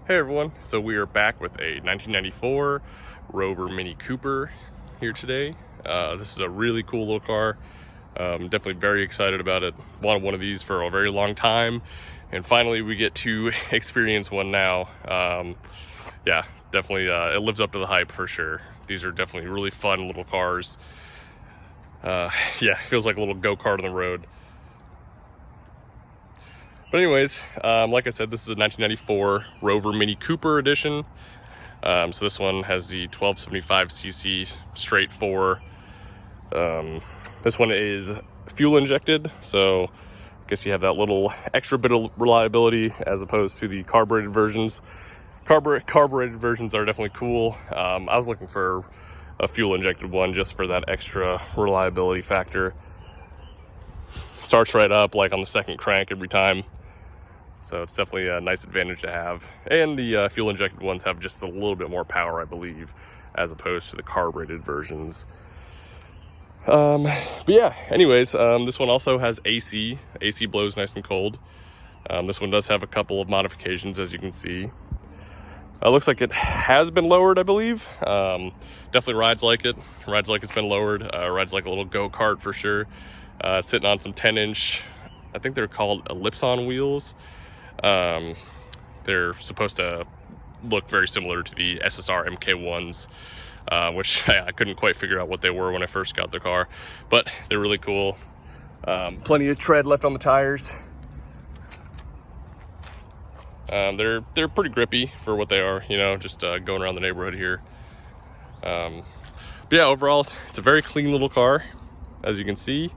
Hey everyone, so we are back with a 1994 Rover Mini Cooper here today. This is a really cool little car. Definitely very excited about it. Wanted one of these for a very long time, and finally we get to experience one now. Yeah, definitely it lives up to the hype for sure. These are definitely really fun little cars. Yeah, it feels like a little go-kart on the road. But anyways, like I said, this is a 1994 Rover Mini Cooper edition. So this one has the 1275cc straight four. This one is fuel injected, so I guess you have that little extra bit of reliability as opposed to the carbureted versions. Carbureted versions are definitely cool. I was looking for a fuel injected one just for that extra reliability factor. Starts right up like on the second crank every time. So it's definitely a nice advantage to have. And the fuel injected ones have just a little bit more power, I believe, as opposed to the carbureted versions. But yeah, anyways, this one also has AC. AC blows nice and cold. This one does have a couple of modifications, as you can see. Looks like it has been lowered, I believe. Definitely rides like it. Rides like it's been lowered. Rides like a little go-kart for sure. It's sitting on some 10-inch, I think they're called ellipson wheels. They're supposed to look very similar to the SSR MK1s, which I couldn't quite figure out what they were when I first got the car, but they're really cool. Plenty of tread left on the tires. They're pretty grippy for what they are, you know, just going around the neighborhood here. But yeah, overall, it's a very clean little car, as you can see.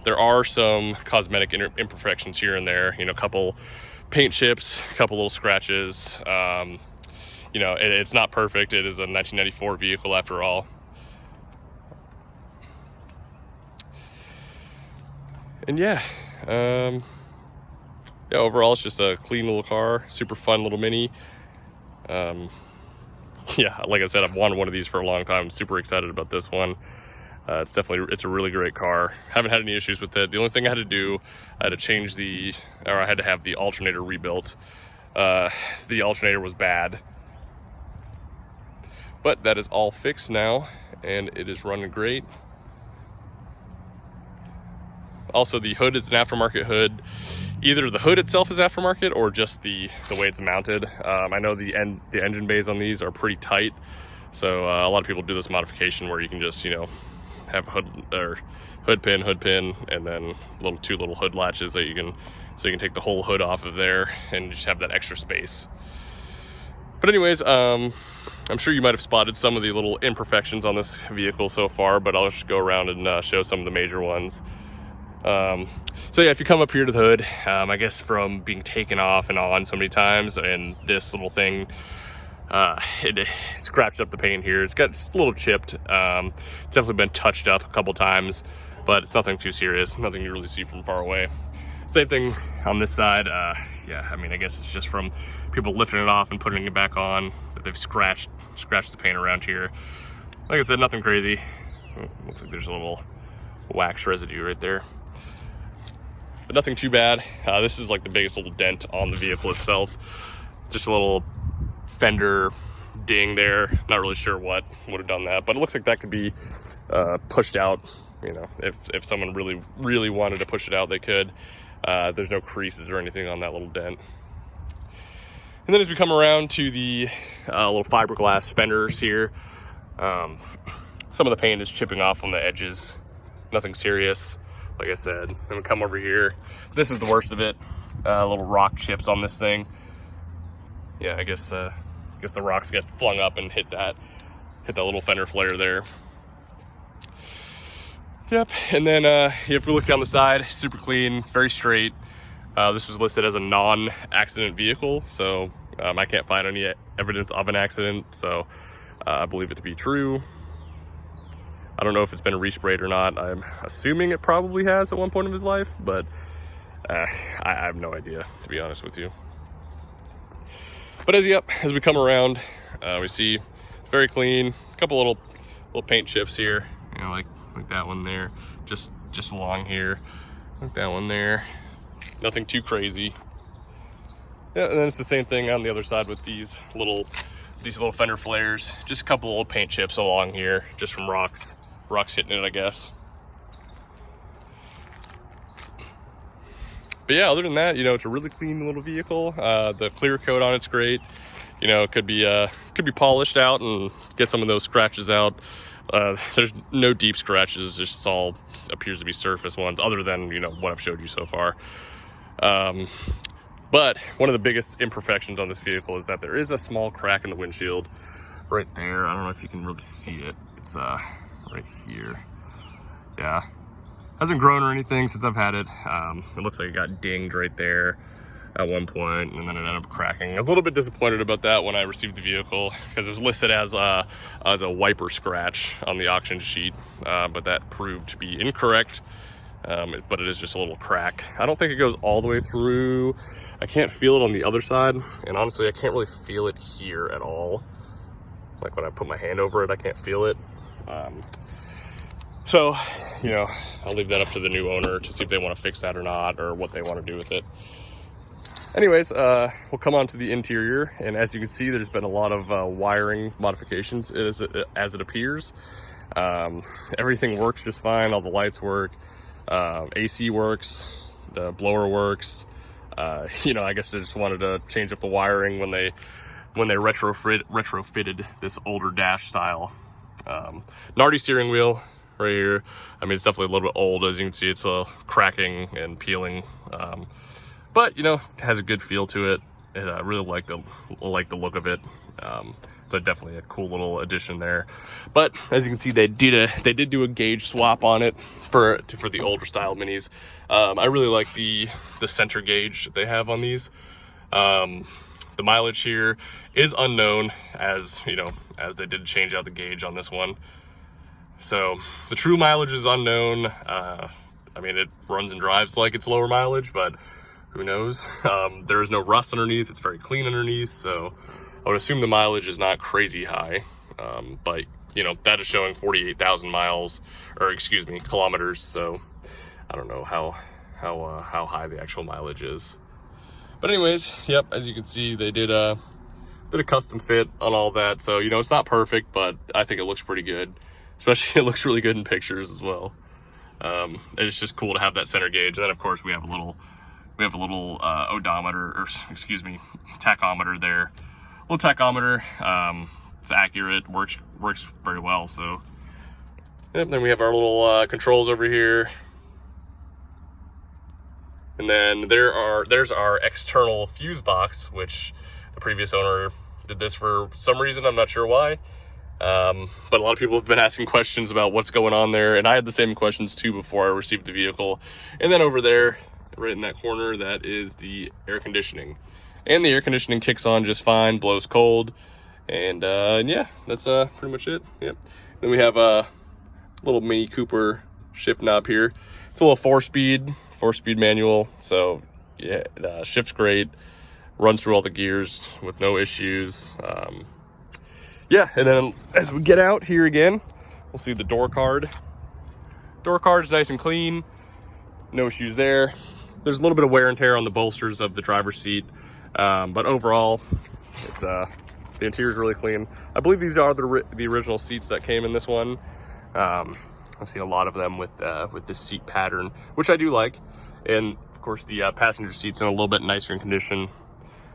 There are some cosmetic imperfections here and there, you know, a couple paint chips, a couple little scratches. You know, it's not perfect. It is a 1994 vehicle after all. And yeah, overall it's just a clean little car, super fun little Mini. Yeah, like I said, I've wanted one of these for a long time. I'm super excited about this one. It's a really great car. Haven't had any issues with it. The only thing I had to do, I had to change I had to have the alternator rebuilt. The alternator was bad, but that is all fixed now, and it is running great. Also, the hood is an aftermarket hood. Either the hood itself is aftermarket or just the way it's mounted. I know the engine bays on these are pretty tight, so a lot of people do this modification where you can just, you know, have hood pin, and then two little hood latches that you can take the whole hood off of there and just have that extra space. But anyways, I'm sure you might have spotted some of the little imperfections on this vehicle so far, but I'll just go around and show some of the major ones. So yeah, if you come up here to the hood, I guess from being taken off and on so many times, and this little thing, it scratched up the paint here. It's a little chipped. It's definitely been touched up a couple times, but it's nothing too serious, nothing you really see from far away. Same thing on this side. Yeah, I mean, I guess it's just from people lifting it off and putting it back on that they've scratched the paint around here. Like I said, nothing crazy. Looks like there's a little wax residue right there, but nothing too bad. This is like the biggest little dent on the vehicle itself. Just a little fender ding there. Not really sure what would have done that, but it looks like that could be pushed out. You know, if someone really wanted to push it out, they could. There's no creases or anything on that little dent. And then as we come around to the little fiberglass fenders here, some of the paint is chipping off on the edges. Nothing serious, like I said. Then we come over here. This is the worst of it. Little rock chips on this thing. Yeah, I guess the rocks get flung up and hit that little fender flare there. Yep. And then if we look down the side, super clean, very straight. This was listed as a non-accident vehicle, so I can't find any evidence of an accident, so I believe it to be true. I don't know if it's been resprayed or not. I'm assuming it probably has at one point of his life, but I have no idea, to be honest with you. But as we come around, we see very clean. A couple little paint chips here, you know, like that one there, just along here, like that one there. Nothing too crazy. Yeah, and then it's the same thing on the other side with these little fender flares. Just a couple little paint chips along here, just from rocks hitting it, I guess. But yeah, other than that, you know, it's a really clean little vehicle. The clear coat on it's great. You know, it could be polished out and get some of those scratches out. There's no deep scratches, just all appears to be surface ones, other than, you know, what I've showed you so far. But one of the biggest imperfections on this vehicle is that there is a small crack in the windshield right there. I don't know if you can really see it. It's right here. Yeah, hasn't grown or anything since I've had it. It looks like it got dinged right there at one point, and then it ended up cracking. I was a little bit disappointed about that when I received the vehicle, because it was listed as a wiper scratch on the auction sheet, but that proved to be incorrect. But it is just a little crack. I don't think it goes all the way through. I can't feel it on the other side, and honestly, I can't really feel it here at all. Like when I put my hand over it, I can't feel it. So, you know, I'll leave that up to the new owner to see if they want to fix that or not, or what they want to do with it. Anyways, we'll come on to the interior, and as you can see, there's been a lot of wiring modifications as it appears. Everything works just fine. All the lights work. AC works, the blower works. You know, I guess they just wanted to change up the wiring when they retrofitted this older dash style. Nardi steering wheel right here. I mean, it's definitely a little bit old. As you can see, it's cracking and peeling, but you know, it has a good feel to it. And I really like the look of it. So definitely a cool little addition there. But as you can see, they did do a gauge swap on it for the older style minis. I really like the center gauge that they have on these. The mileage here is unknown, as you know, as they did change out the gauge on this one. So the true mileage is unknown. I mean, it runs and drives like it's lower mileage, but who knows? There is no rust underneath. It's very clean underneath, so I would assume the mileage is not crazy high. But you know, that is showing 48,000 miles, or excuse me, kilometers. So I don't know how high the actual mileage is. But anyways, yep, as you can see, they did a custom fit on all that. So, you know, it's not perfect, but I think it looks pretty good. Especially, it looks really good in pictures as well. And it's just cool to have that center gauge. And then, of course, we have a little odometer, or excuse me, tachometer there. Little tachometer. It's accurate, works very well. So, yep. Then we have our little controls over here. And then there's our external fuse box, which the previous owner did this for some reason. I'm not sure why. But a lot of people have been asking questions about what's going on there. And I had the same questions too before I received the vehicle. And then over there, right in that corner, that is the air conditioning. And the air conditioning kicks on just fine, blows cold. And yeah, that's pretty much it. Yep. Then we have a little Mini Cooper shift knob here. It's a little four-speed manual, so yeah, it shifts great, runs through all the gears with no issues. Yeah, and then as we get out here again, we'll see the door card. Door card's nice and clean, no issues there. There's a little bit of wear and tear on the bolsters of the driver's seat, but overall, it's the interior's really clean. I believe these are the original seats that came in this one. I've seen a lot of them with this seat pattern, which I do like. And of course, the passenger seat's in a little bit nicer in condition.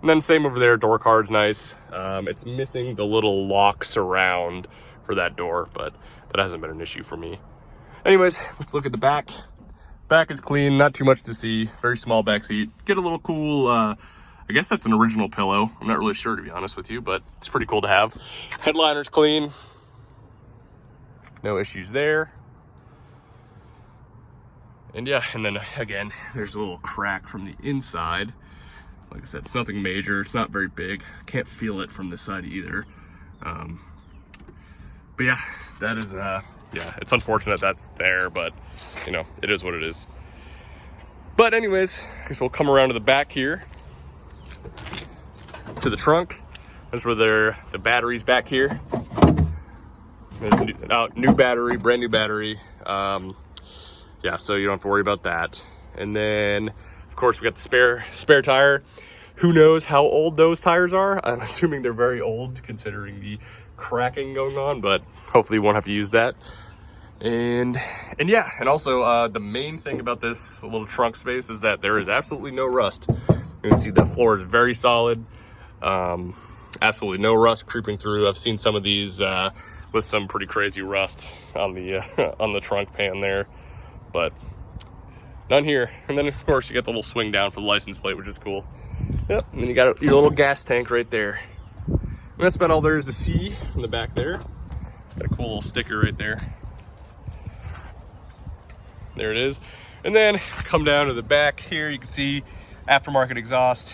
And then same over there, door card's nice. It's missing the little lock surround for that door, but that hasn't been an issue for me. Anyways, let's look at the back. Back is clean, not too much to see. Very small back seat. Get a little cool, I guess that's an original pillow. I'm not really sure, to be honest with you, but it's pretty cool to have. Headliner's clean. No issues there. And yeah, and then again, there's a little crack from the inside. Like I said, it's nothing major. It's not very big. Can't feel it from this side either. But yeah, that is, yeah, it's unfortunate that's there, but you know, it is what it is. But anyways, I guess we'll come around to the back here, to the trunk. That's where the battery's back here. There's a new battery, brand new battery. Yeah, so you don't have to worry about that. And then, of course, we got the spare tire. Who knows how old those tires are? I'm assuming they're very old considering the cracking going on, but hopefully you won't have to use that. And yeah, and also the main thing about this little trunk space is that there is absolutely no rust. You can see the floor is very solid. Absolutely no rust creeping through. I've seen some of these with some pretty crazy rust on the on the trunk pan there, but none here. And then of course you get the little swing down for the license plate, which is cool. Yep, and then you got your little gas tank right there. And that's about all there is to see in the back there. Got a cool little sticker right there. There it is. And then come down to the back here, you can see aftermarket exhaust.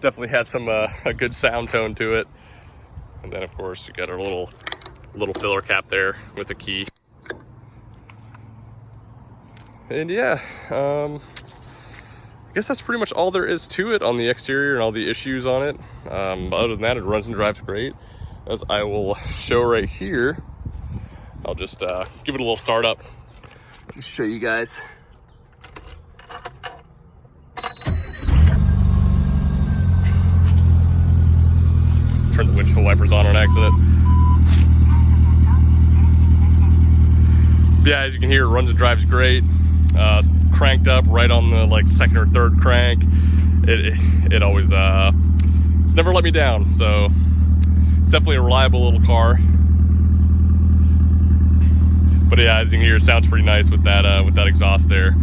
Definitely has some a good sound tone to it. And then of course you got our little filler cap there with a key. And yeah, I guess that's pretty much all there is to it on the exterior and all the issues on it. Other than that, it runs and drives great. As I will show right here, I'll just give it a little start up. Just show you guys. Turn the windshield wipers on accident. Yeah, as you can hear, it runs and drives great. Cranked up right on the like second or third crank. It always it's never let me down. So it's definitely a reliable little car. But yeah, as you can hear, it sounds pretty nice with that exhaust there.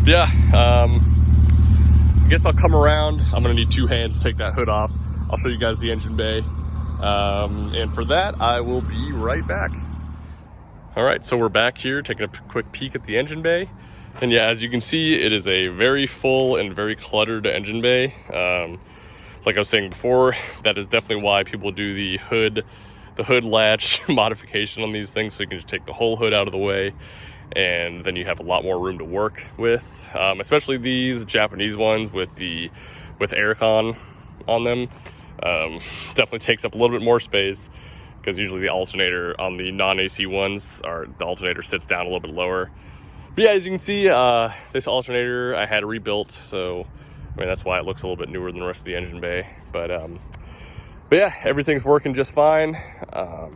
Yeah, I guess I'll come around. I'm gonna need two hands to take that hood off. I'll show you guys the engine bay. And for that, I will be right back. All right, so we're back here taking a quick peek at the engine bay. And yeah, as you can see, it is a very full and very cluttered engine bay. Like I was saying before, that is definitely why people do the hood latch modification on these things, so you can just take the whole hood out of the way, and then you have a lot more room to work with. Especially these Japanese ones with aircon on them. Definitely takes up a little bit more space, because usually the alternator on the non-AC ones, the alternator sits down a little bit lower. But yeah, as you can see, this alternator I had rebuilt, so I mean that's why it looks a little bit newer than the rest of the engine bay. But yeah, everything's working just fine. As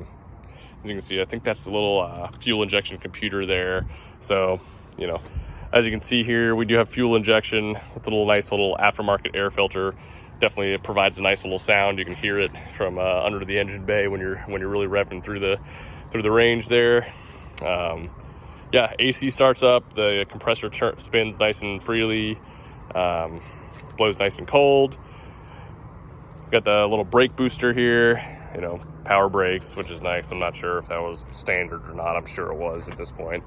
you can see, I think that's the little fuel injection computer there. So, you know, as you can see here, we do have fuel injection with a nice little aftermarket air filter. Definitely it provides a nice little sound. You can hear it from under the engine bay when you're really revving through the range there. Yeah, AC starts up, the compressor spins nice and freely, blows nice and cold. Got the little brake booster here, you know, power brakes, which is nice. I'm not sure if that was standard or not. I'm sure it was at this point.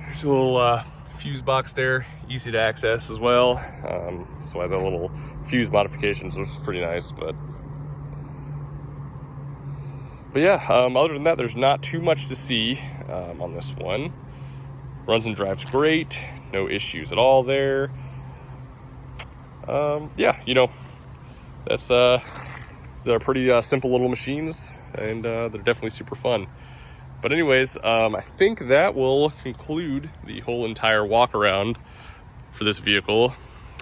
There's a little fuse box there, easy to access as well. So I have the little fuse modifications, which is pretty nice. But yeah, other than that, there's not too much to see on this one. Runs and drives great, no issues at all there. Yeah, you know, these are pretty simple little machines, and they're definitely super fun. But anyways, I think that will conclude the whole entire walk around for this vehicle.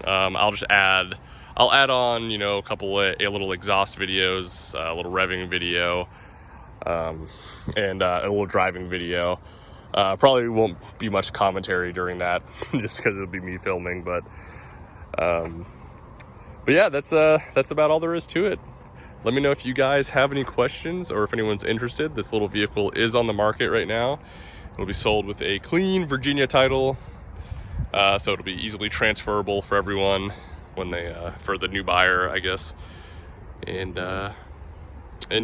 I'll add on, you know, a little exhaust videos, a little revving video, and a little driving video. Probably won't be much commentary during that, just because it'll be me filming. But yeah, that's about all there is to it. Let me know if you guys have any questions or if anyone's interested. This little vehicle is on the market right now. It'll be sold with a clean Virginia title, so it'll be easily transferable for everyone when for the new buyer, I guess. And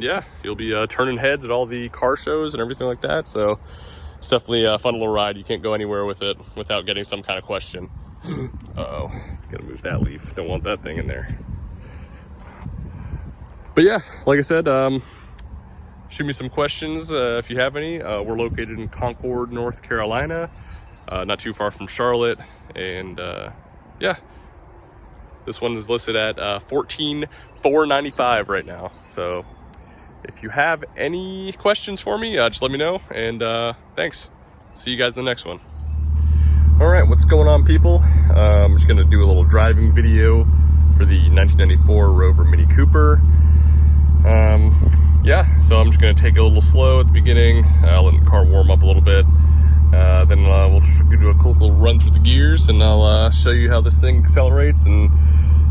yeah, you'll be turning heads at all the car shows and everything like that. So it's definitely a fun little ride. You can't go anywhere with it without getting some kind of question. Uh-oh, gotta move that leaf. Don't want that thing in there. But yeah, like I said, shoot me some questions if you have any. We're located in Concord, North Carolina, not too far from Charlotte. And yeah, yeah, this one is listed at $14,495 right now. So if you have any questions for me, just let me know, and thanks. See you guys in the next one. All right, what's going on, people? I'm just gonna do a little driving video for the 1994 Rover Mini Cooper. Yeah, so I'm just gonna take it a little slow at the beginning, let the car warm up a little bit. Then we'll just do a cool little run through the gears, and I'll show you how this thing accelerates, and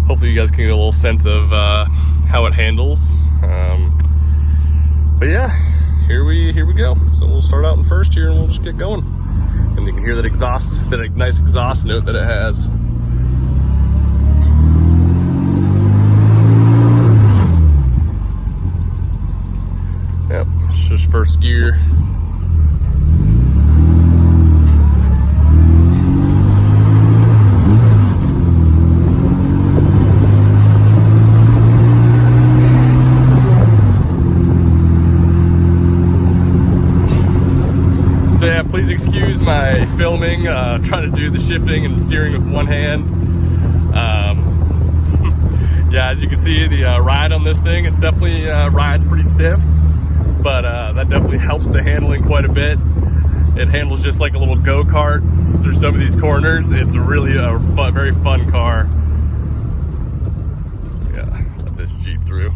hopefully you guys can get a little sense of how it handles. But yeah, here we go. So we'll start out in first here, and we'll just get going. And you can hear that exhaust, that nice exhaust note that it has. Yep, it's just first gear. So yeah, please excuse my filming, trying to do the shifting and steering with one hand. Yeah, as you can see, the ride on this thing, it's definitely rides pretty stiff, but that definitely helps the handling quite a bit. It handles just like a little go-kart through some of these corners. It's really a very fun car. Yeah, let this Jeep through.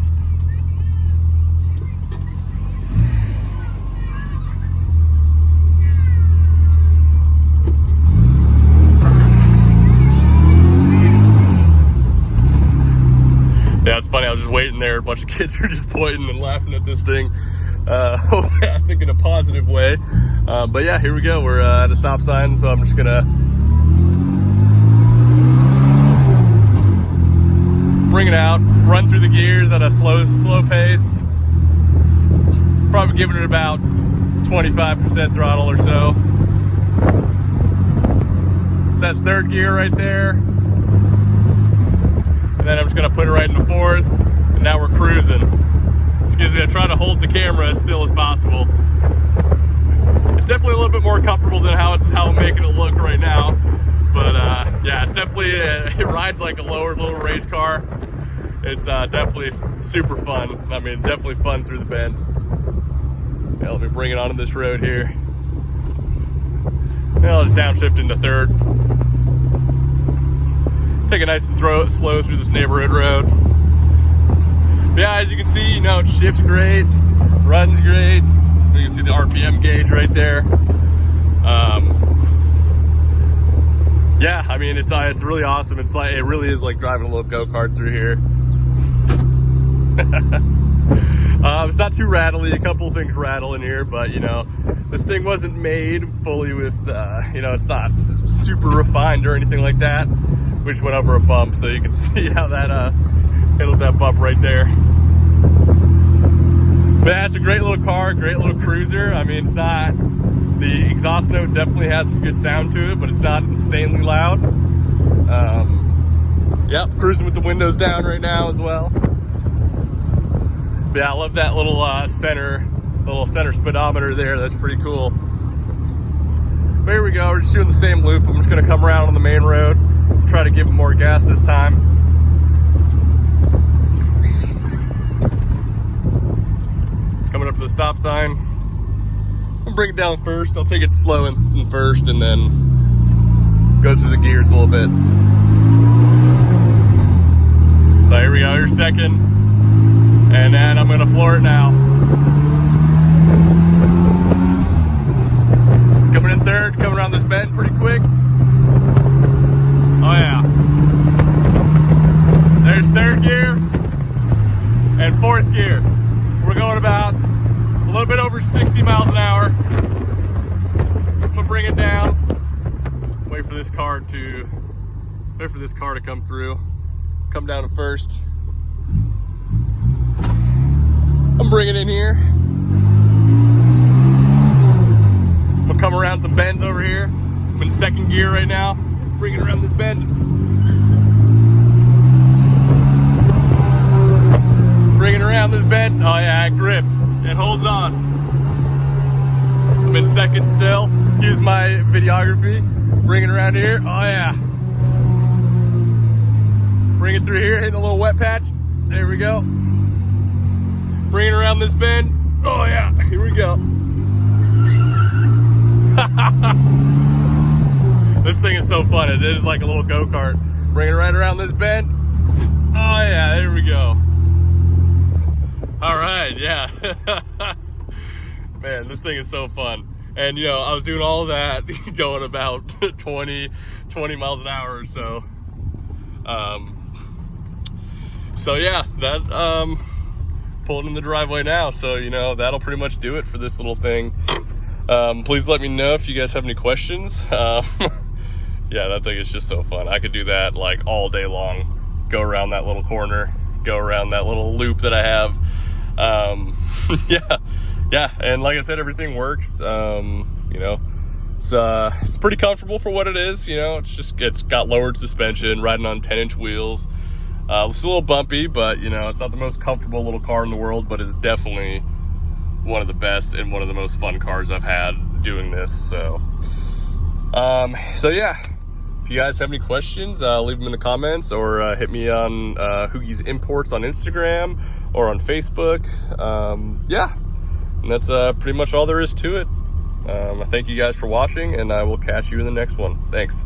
Yeah, it's funny, I was just waiting there, a bunch of kids were just pointing and laughing at this thing. I think in a positive way. But yeah, here we go, we're at a stop sign, so I'm just gonna bring it out, run through the gears at a slow pace. Probably giving it about 25% throttle or so. So that's third gear right there. And then I'm just gonna put it right into fourth, and now we're cruising. Excuse me, I try to hold the camera as still as possible. It's definitely a little bit more comfortable than how I'm making it look right now. But yeah, it's definitely, it rides like a little race car. It's definitely super fun. I mean, definitely fun through the bends. Yeah, let me bring it onto this road here. Now let's downshift into third. Take it nice and slow through this neighborhood road. But yeah, as you can see, you know, it shifts great, runs great. You can see the RPM gauge right there. Yeah, I mean, it's really awesome. It's like, it really is like driving a little go-kart through here. It's not too rattly. A couple of things rattle in here, but you know, this thing wasn't made fully with, you know, it's not super refined or anything like that. We just went over a bump, so you can see how that handled that bump right there. But yeah, it's a great little car, great little cruiser. I mean, it's not, the exhaust note definitely has some good sound to it, but it's not insanely loud. Yep, cruising with the windows down right now as well. But yeah, I love that little center speedometer there. That's pretty cool. But here we go, we're just doing the same loop. I'm just gonna come around on the main road, try to give him more gas this time. Coming up to the stop sign. I'll bring it down first. I'll take it slow in first, and then go through the gears a little bit. So here we go, here's second. And then I'm gonna floor it now. Coming in third, coming around this bend pretty quick. Oh yeah. There's third gear and fourth gear. We're going about a little bit over 60 miles an hour. I'm gonna bring it down. Wait for this car to come through. Come down to first. I'm bringing it in here. I'm gonna come around some bends over here. I'm in second gear right now. Bringing around this bend. Bringing around this bend. Oh yeah, it grips. It holds on. I'm in second still. Excuse my videography. Bringing around here. Oh yeah. it through here, hitting a little wet patch. There we go. Bringing it around this bend. Oh yeah, here we go. This thing is so fun. It is like a little go-kart. Bringing it right around this bend. Oh yeah, there we go. All right, yeah. Man, this thing is so fun. And you know, I was doing all of that going about 20 miles an hour or so. So yeah, that pulling in the driveway now. So you know, that'll pretty much do it for this little thing. Please let me know if you guys have any questions. Yeah, that thing is just so fun. I could do that like all day long. Go around that little corner, go around that little loop that I have. Yeah, and like I said, everything works. You know, it's pretty comfortable for what it is. You know, it's got lowered suspension, riding on 10-inch wheels. It's a little bumpy, but you know, it's not the most comfortable little car in the world, but it's definitely one of the best and one of the most fun cars I've had doing this. So yeah, if you guys have any questions, leave them in the comments, or hit me on Hoogie's Imports on Instagram or on Facebook. Yeah, and that's pretty much all there is to it. I thank you guys for watching, and I will catch you in the next one. Thanks.